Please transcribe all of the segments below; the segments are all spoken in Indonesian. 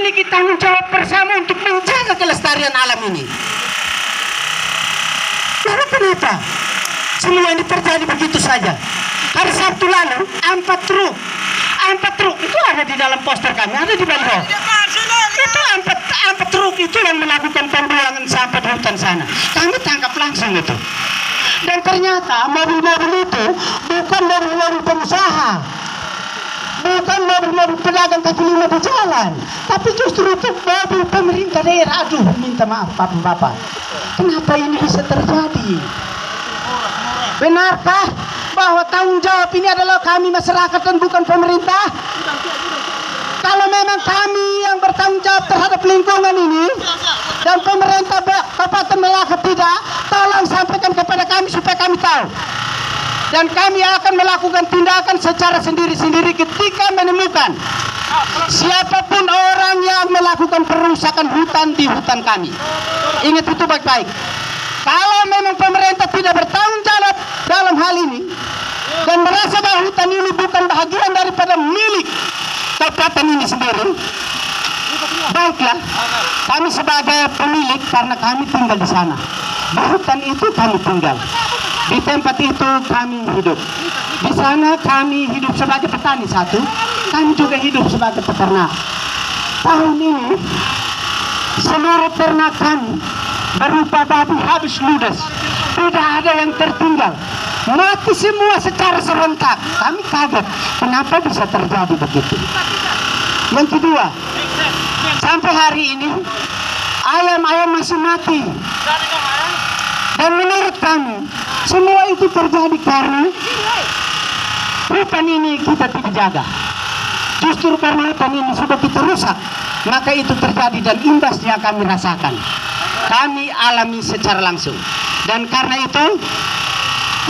memiliki tanggung jawab bersama untuk menjaga kelestarian alam ini. Lalu kenapa semua ini terjadi begitu saja? Hari Sabtu lalu 4 truk itu ada di dalam poster kami, ada di baliho. Itu 4 truk itu yang melakukan pembuangan sampah di hutan sana. Kami tangkap langsung itu. Dan ternyata mobil-mobil itu bukan mobil-mobil pengusaha, bukan mobil-mobil pedagang kaki lima di jalan, tapi justru itu mobil pemerintah daerah. Aduh, minta maaf bapak-bapak, kenapa ini bisa terjadi? Benarkah bahwa tanggung jawab ini adalah kami masyarakat dan bukan pemerintah? Kalau memang kami yang bertanggung jawab terhadap lingkungan ini dan pemerintah Kabupaten Melaka tidak, tolong sampaikan kepada kami supaya kami tahu. Dan kami akan melakukan tindakan secara sendiri-sendiri ketika menemukan siapapun orang yang melakukan perusakan hutan di hutan kami. Ingat itu baik-baik. Kalau memang pemerintah tidak bertanggung jawab dalam hal ini dan merasa bahwa hutan ini bukan bagian daripada milik kabupaten ini sendiri, baiklah, kami sebagai pemilik, karena kami tinggal di sana, di hutan itu kami tinggal, di tempat itu kami hidup, di sana kami hidup sebagai petani satu, kami juga hidup sebagai peternak. Tahun ini seluruh ternak kami berupa babi habis ludes, tidak ada yang tertinggal, mati semua secara serentak. Kami kaget kenapa bisa terjadi begitu. Yang kedua, sampai hari ini ayam-ayam masih mati. Dan menurut kami semua itu terjadi karena hutan ini kita tidak jaga. Justru karena hutan ini sudah kita rusak, maka itu terjadi dan imbasnya kami rasakan, kami alami secara langsung. Dan karena itu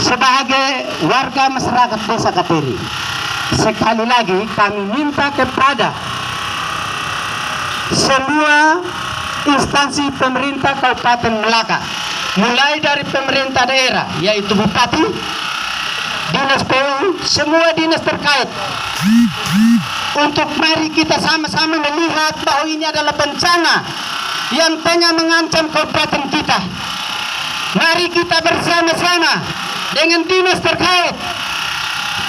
sebagai warga masyarakat Desa Kateri, sekali lagi kami minta kepada semua instansi pemerintah Kabupaten Melaka, mulai dari pemerintah daerah yaitu Bupati, Dinas PU, semua dinas terkait, untuk mari kita sama-sama melihat bahwa ini adalah bencana yang tengah mengancam kabupaten kita. Mari kita bersama-sama dengan dinas terkait,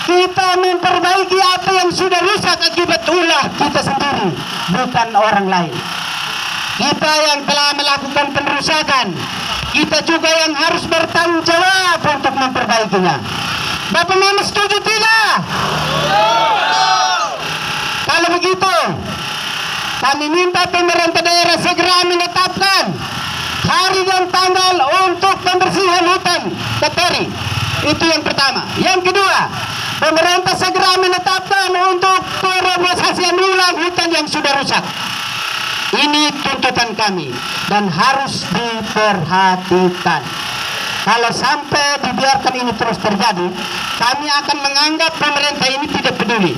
kita memperbaiki apa yang sudah rusak akibat ulah kita sendiri, bukan orang lain. Kita yang telah melakukan perusakan, kita juga yang harus bertanggung jawab untuk memperbaikinya. Bapak Mama setuju tidak? Kalau begitu, kami minta pemerintah daerah segera menetapkan hari dan tanggal untuk pembersihan hutan Kateri. Itu yang pertama. Yang kedua, pemerintah segera menetapkan untuk peremosasian ulang hutan yang sudah rusak. Ini tuntutan kami dan harus diperhatikan. Kalau sampai dibiarkan ini terus terjadi, kami akan menganggap pemerintah ini tidak peduli.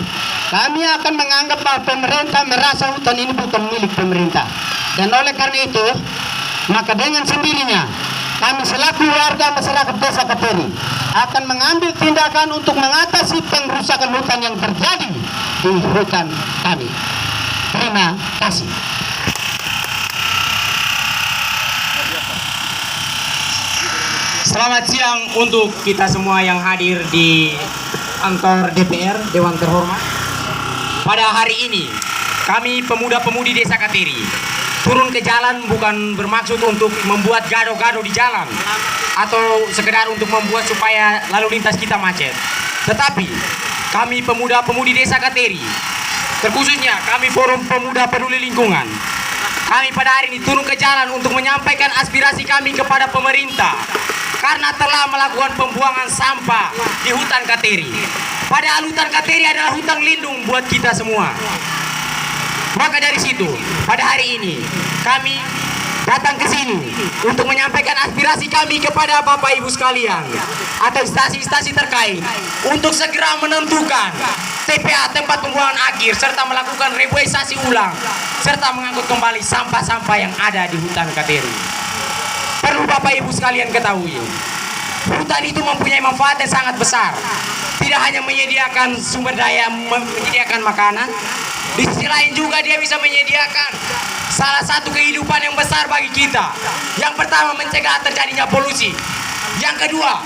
Kami akan menganggap bahwa pemerintah merasa hutan ini bukan milik pemerintah. Dan oleh karena itu, maka dengan sendirinya kami selaku warga masyarakat Desa Kateri akan mengambil tindakan untuk mengatasi pengrusakan hutan yang terjadi di hutan kami. Terima kasih. Selamat siang untuk kita semua yang hadir di kantor DPR, Dewan Terhormat. Pada hari ini, kami pemuda-pemudi Desa Kateri turun ke jalan bukan bermaksud untuk membuat gado-gado di jalan atau sekedar untuk membuat supaya lalu lintas kita macet. Tetapi kami pemuda-pemudi Desa Kateri, terkhususnya kami Forum Pemuda Peduli Lingkungan, kami pada hari ini turun ke jalan untuk menyampaikan aspirasi kami kepada pemerintah karena telah melakukan pembuangan sampah di hutan Kateri. Padahal hutan Kateri adalah hutan lindung buat kita semua. Maka dari situ, pada hari ini kami datang ke sini untuk menyampaikan aspirasi kami kepada Bapak Ibu sekalian atau instansi-instansi terkait untuk segera menentukan TPA tempat pembuangan akhir serta melakukan reboisasi ulang serta mengangkut kembali sampah-sampah yang ada di hutan Kateri. Perlu Bapak Ibu sekalian ketahui, hutan itu mempunyai manfaat yang sangat besar. Tidak hanya menyediakan sumber daya, menyediakan makanan, Di sisi lain juga dia bisa menyediakan salah satu kehidupan yang besar bagi kita. Yang pertama, mencegah terjadinya polusi. Yang kedua,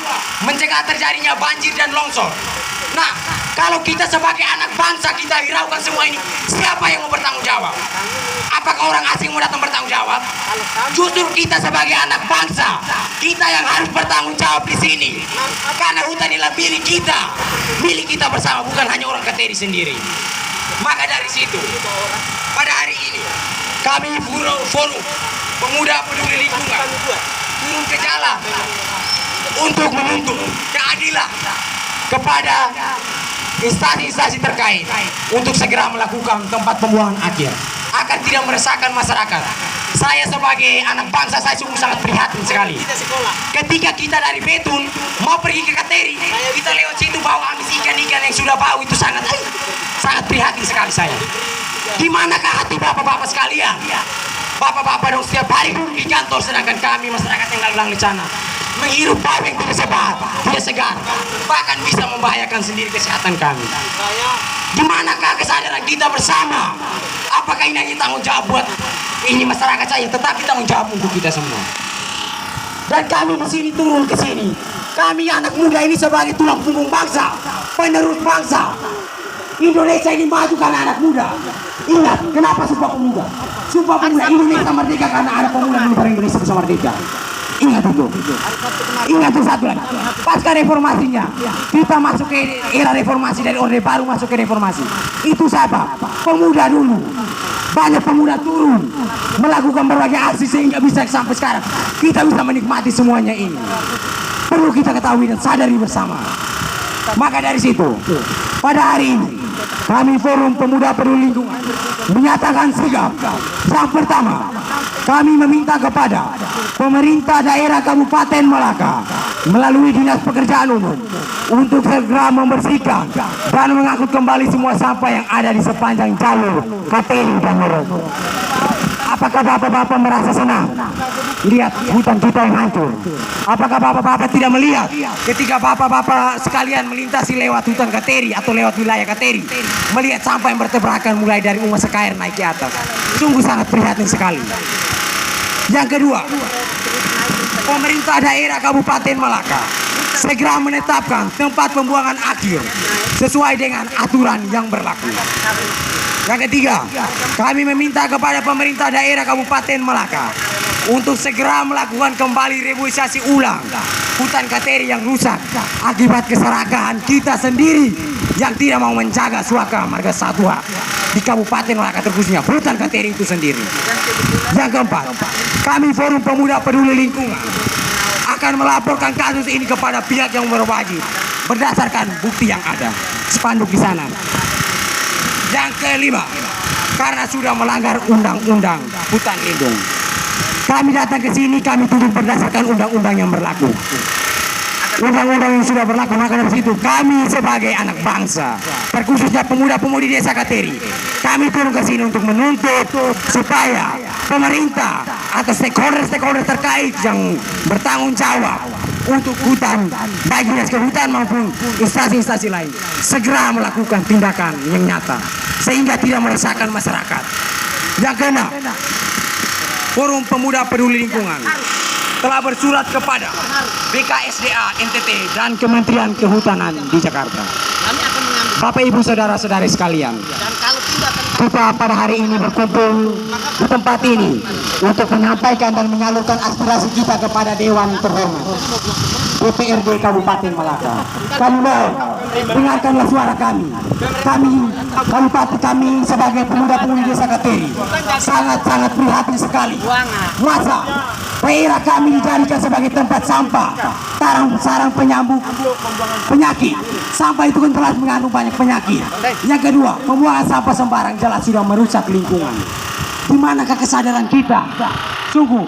mencegah terjadinya banjir dan longsor. Nah, kalau kita sebagai anak bangsa kita hiraukan semua ini, siapa yang mau bertanggung jawab? Apakah orang asing mau datang bertanggung jawab? Justru kita sebagai anak bangsa, kita yang harus bertanggung jawab di sini. Karena hutan inilah milik kita bersama, bukan hanya orang Kateri sendiri. Maka dari situ, pada hari ini kami forum pemuda peduli lingkungan turun ke jalan untuk menuntut keadilan kepada instansi-instansi terkait untuk segera melakukan tempat pembuangan akhir agar tidak meresahkan masyarakat. Saya sebagai anak bangsa, saya sungguh sangat prihatin sekali. Ketika kita dari Betun mau pergi ke Kateri, kita lewat situ bawa amis ikan-ikan yang sudah bau, itu sangat prihatin sekali saya. Di manakah hati bapak-bapak sekalian? Bapak-bapak dong setiap hari duduk di kantor, sedangkan kami masyarakat yang lalu di sana menghirup bau yang tidak segar, bahkan bisa membahayakan sendiri kesehatan kami. Di manakah kesadaran kita bersama? Apakah ini hanya tanggung jawab buat ini masyarakat saya, tetapi tanggung jawab untuk kita semua. Dan kami di sini turun ke sini. Kami anak muda ini sebagai tulang punggung bangsa, penerus bangsa. Indonesia ini maju karena anak muda. Ingat, kenapa Sumpah Pemuda? Sumpah Pemuda Indonesia merdeka karena ada pemuda menuntut Indonesia bisa merdeka. Ingat itu. Ingat itu satu lagi. Pasca reformasinya, kita masuk ke era reformasi, dari Orde Baru masuk ke reformasi. Itu siapa? Pemuda dulu. Banyak pemuda turun melakukan berbagai aksi sehingga bisa sampai sekarang kita bisa menikmati semuanya ini. Perlu kita ketahui dan sadari bersama. Maka dari situ, pada hari ini kami Forum Pemuda Peduli Lingkungan menyatakan sigap. Yang pertama, kami meminta kepada pemerintah daerah Kabupaten Malaka melalui Dinas Pekerjaan Umum untuk segera membersihkan dan mengangkut kembali semua sampah yang ada di sepanjang jalur Kateri dan Merauke. Apakah bapak-bapak merasa senang lihat hutan kita yang hancur? Apakah bapak-bapak tidak melihat ketika bapak-bapak sekalian melintasi lewat hutan Kateri atau lewat wilayah Kateri, melihat sampah yang bertebaran mulai dari Uma Sekair naik ke atas? Sungguh sangat prihatin sekali. Yang kedua, pemerintah daerah Kabupaten Malaka segera menetapkan tempat pembuangan akhir sesuai dengan aturan yang berlaku. Yang ketiga, kami meminta kepada pemerintah daerah Kabupaten Malaka untuk segera melakukan kembali revitalisasi ulang hutan Kateri yang rusak akibat keserakahan kita sendiri yang tidak mau menjaga suaka marga satwa di Kabupaten Malaka, terkhususnya hutan Kateri itu sendiri. Yang keempat, kami Forum Pemuda Peduli Lingkungan akan melaporkan kasus ini kepada pihak yang berwajib berdasarkan bukti yang ada. Spanduk di sana. Yang kelima, karena sudah melanggar undang-undang hutan lindung, kami datang ke sini, kami tuntut berdasarkan undang-undang yang berlaku. Undang-undang yang sudah berlaku, maka dari situ kami sebagai anak bangsa, terkhususnya pemuda-pemudi desa Kateri, kami turun ke sini untuk menuntut supaya pemerintah atau stakeholder terkait yang bertanggung jawab untuk hutan, baik dinas kehutanan maupun instansi-instansi lain, segera melakukan tindakan yang nyata sehingga tidak meresahkan masyarakat. Yang keenam, Forum Pemuda Peduli Lingkungan telah bersurat kepada BKSDA NTT dan Kementerian Kehutanan di Jakarta. Bapak Ibu saudara-saudari sekalian, kita pada hari ini berkumpul di tempat ini untuk menyampaikan dan menyalurkan aspirasi kita kepada Dewan Terhormat DPRD Kabupaten Malaka. Kami mohon, dengarkanlah suara kami. Kabupaten kami sebagai pemuda-pemudi desa Kateri sangat-sangat prihatin sekali. Masa daerah kami dijadikan sebagai tempat sampah, sarang penyambung penyakit. Sampah itu kan telah mengandung banyak penyakit. Yang kedua, pembuangan sampah sembarang jelas sudah merusak lingkungan. Di manakah kesadaran kita? Sungguh